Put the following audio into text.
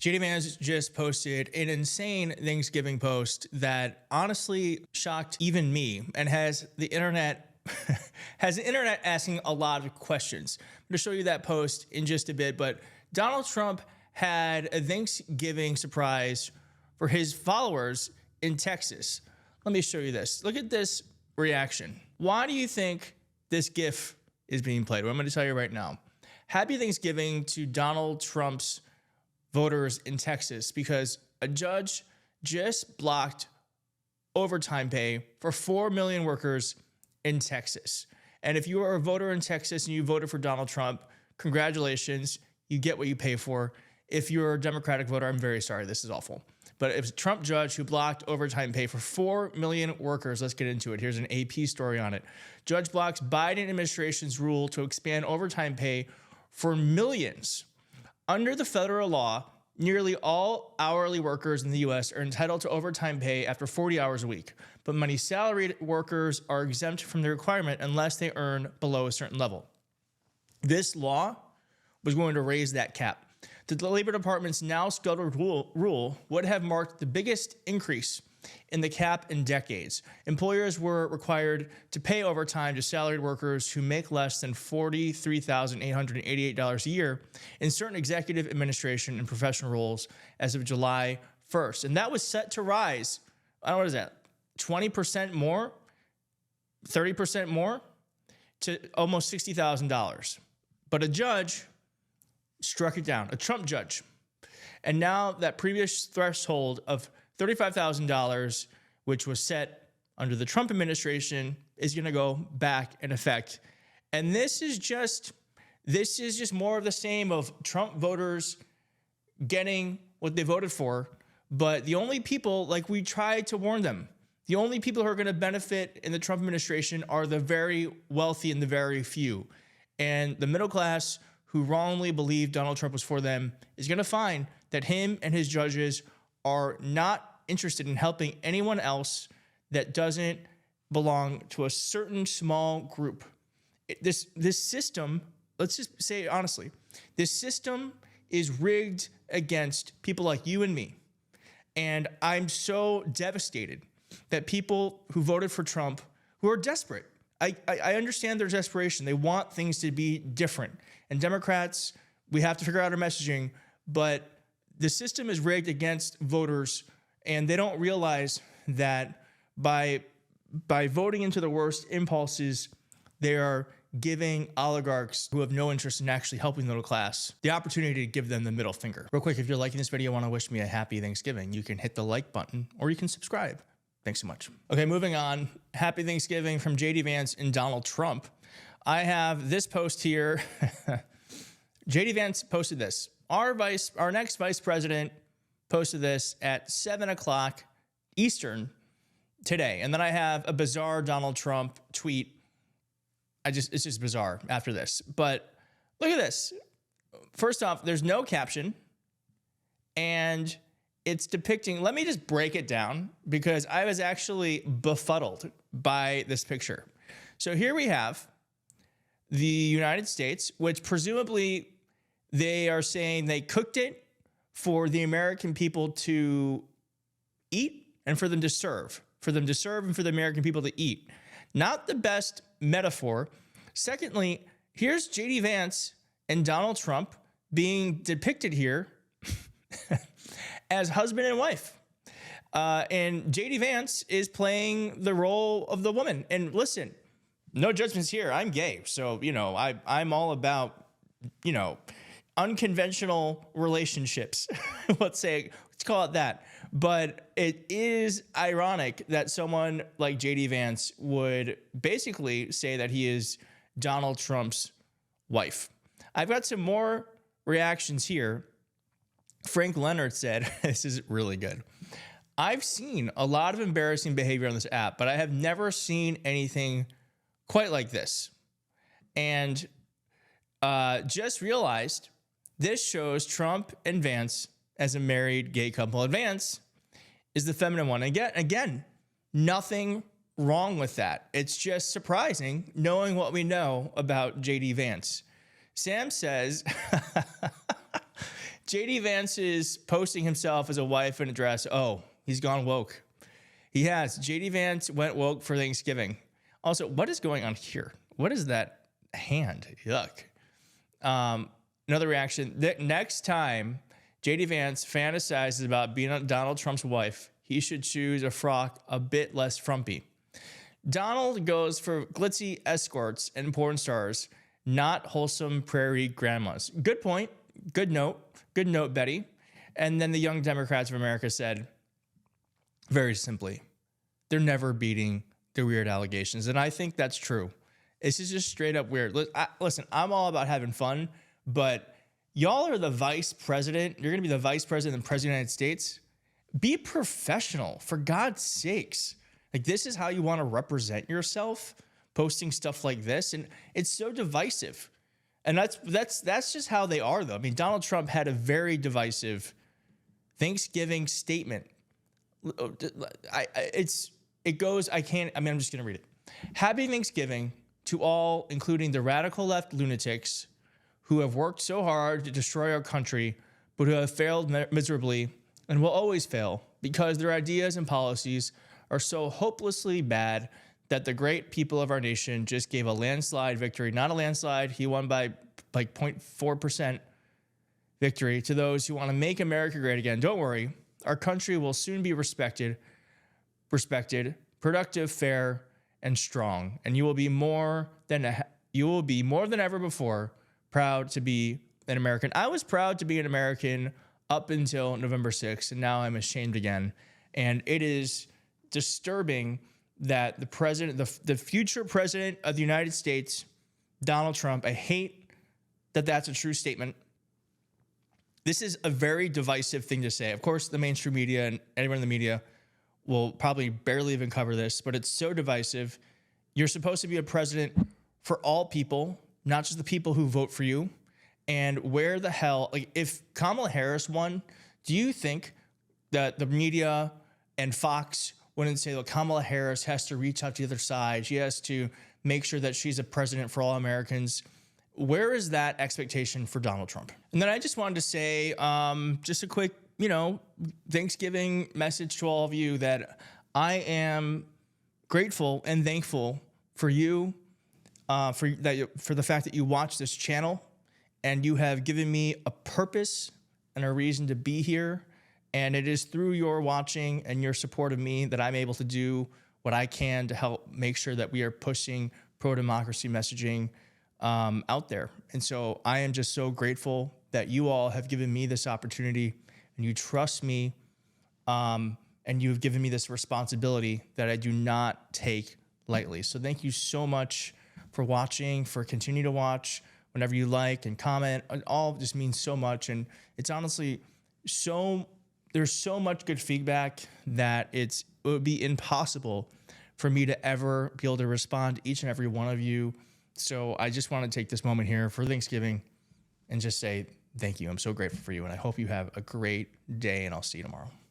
JD Vance just posted an insane Thanksgiving post that honestly shocked even me and has the internet asking a lot of questions. I'm going to show you that post in just a bit, but Donald Trump had a Thanksgiving surprise for his followers in Texas. Let me show you this. Look at this reaction. Why do you think this GIF is being played? Well, I'm going to tell you right now. Happy Thanksgiving to Donald Trump's voters in Texas, because a judge just blocked overtime pay for 4 million workers in Texas. And if you are a voter in Texas and you voted for Donald Trump, congratulations, you get what you pay for. If you're a Democratic voter, I'm very sorry, this is awful. But it was a Trump judge who blocked overtime pay for 4 million workers. Let's get into it. Here's an AP story on it. Judge blocks Biden administration's rule to expand overtime pay for millions. Under the federal law, nearly all hourly workers in the U.S. are entitled to overtime pay after 40 hours a week, but many salaried workers are exempt from the requirement unless they earn below a certain level. This law was going to raise that cap. The Labor Department's now scheduled rule would have marked the biggest increase in the cap in decades. Employers were required to pay overtime to salaried workers who make less than $43,888 a year in certain executive, administration, and professional roles as of July 1st. And that was set to rise, what is that, 20% more, 30% more, to almost $60,000. But a judge struck it down, a Trump judge. And now that previous threshold of $35,000, which was set under the Trump administration, is going to go back in effect. And this is just more of the same of Trump voters getting what they voted for. But the only people, like we tried to warn them, the only people who are going to benefit in the Trump administration are the very wealthy and the very few. And the middle class who wrongly believed Donald Trump was for them is going to find that him and his judges are not interested in helping anyone else that doesn't belong to a certain small group. This system, let's just say it honestly, this system is rigged against people like you and me. And I'm so devastated that people who voted for Trump, who are desperate, I understand their desperation. They want things to be different. And Democrats, we have to figure out our messaging, but the system is rigged against voters, and they don't realize that by voting into the worst impulses, they are giving oligarchs who have no interest in actually helping the middle class the opportunity to give them the middle finger. Real quick, if you're liking this video and want to wish me a happy Thanksgiving, you can hit the like button or you can subscribe. Thanks so much. Okay, moving on. Happy Thanksgiving from JD Vance and Donald Trump. I have this post here. JD Vance posted this. Our next vice president posted this at 7 o'clock Eastern today. And then I have a bizarre Donald Trump tweet. It's just bizarre after this. But look at this. First off, there's no caption. And it's depicting, let me just break it down because I was actually befuddled by this picture. So here we have the United States, which presumably they are saying they cooked it for the American people to eat and for them to serve, and for the American people to eat. Not the best metaphor. Secondly, here's JD Vance and Donald Trump being depicted here as husband and wife. And JD Vance is playing the role of the woman. And listen, no judgments here. I'm gay. So, I'm all about, unconventional relationships. Let's call it that. But it is ironic that someone like JD Vance would basically say that he is Donald Trump's wife. I've got some more reactions here. Frank Leonard said, this is really good. I've seen a lot of embarrassing behavior on this app, but I have never seen anything quite like this. And just realized this shows Trump and Vance as a married gay couple. And Vance is the feminine one. Again, nothing wrong with that. It's just surprising knowing what we know about JD Vance. Sam says, JD Vance is posting himself as a wife in a dress. Oh, he's gone woke. He has. JD Vance went woke for Thanksgiving. Also, what is going on here? What is that hand? Yuck. Another reaction. Next time JD Vance fantasizes about being Donald Trump's wife, he should choose a frock a bit less frumpy. Donald goes for glitzy escorts and porn stars, not wholesome prairie grandmas. Good point. Good note. Good note, Betty. And then the Young Democrats of America said, very simply, they're never beating the weird allegations. And I think that's true. This is just straight up weird. Listen, I'm all about having fun, but y'all are the vice president. You're going to be the vice president and president of the United States. Be professional, for God's sakes. Like, this is how you want to represent yourself, posting stuff like this. And it's so divisive. And that's just how they are, though. I mean, Donald Trump had a very divisive Thanksgiving statement. I'm just going to read it. Happy Thanksgiving to all, including the radical left lunatics who have worked so hard to destroy our country, but who have failed miserably and will always fail because their ideas and policies are so hopelessly bad that the great people of our nation just gave a landslide victory. Not a landslide. He won by like 0.4% victory to those who want to make America great again. Don't worry. Our country will soon be respected, productive, fair, and strong. And you will be more than ever before proud to be an American. I was proud to be an American up until November 6th, and now I'm ashamed again. And it is disturbing that the future president of the United States, Donald Trump, I hate that that's a true statement. This is a very divisive thing to say. Of course, the mainstream media and anyone in the media will probably barely even cover this, but it's so divisive. You're supposed to be a president for all people, not just the people who vote for you. And where the hell, like, if Kamala Harris won, do you think that the media and Fox wouldn't say, look, Kamala Harris has to reach out to the other side. She has to make sure that she's a president for all Americans. Where is that expectation for Donald Trump? And then I just wanted to say just a quick, Thanksgiving message to all of you that I am grateful and thankful for you, for the fact that you watch this channel and you have given me a purpose and a reason to be here. And it is through your watching and your support of me that I'm able to do what I can to help make sure that we are pushing pro-democracy messaging out there. And so I am just so grateful that you all have given me this opportunity and you trust me, and you've given me this responsibility that I do not take lightly. So thank you so much for watching, for continuing to watch whenever you like and comment. It all just means so much. And it's honestly there's so much good feedback that it would be impossible for me to ever be able to respond to each and every one of you. So I just want to take this moment here for Thanksgiving and just say thank you. I'm so grateful for you, and I hope you have a great day, and I'll see you tomorrow.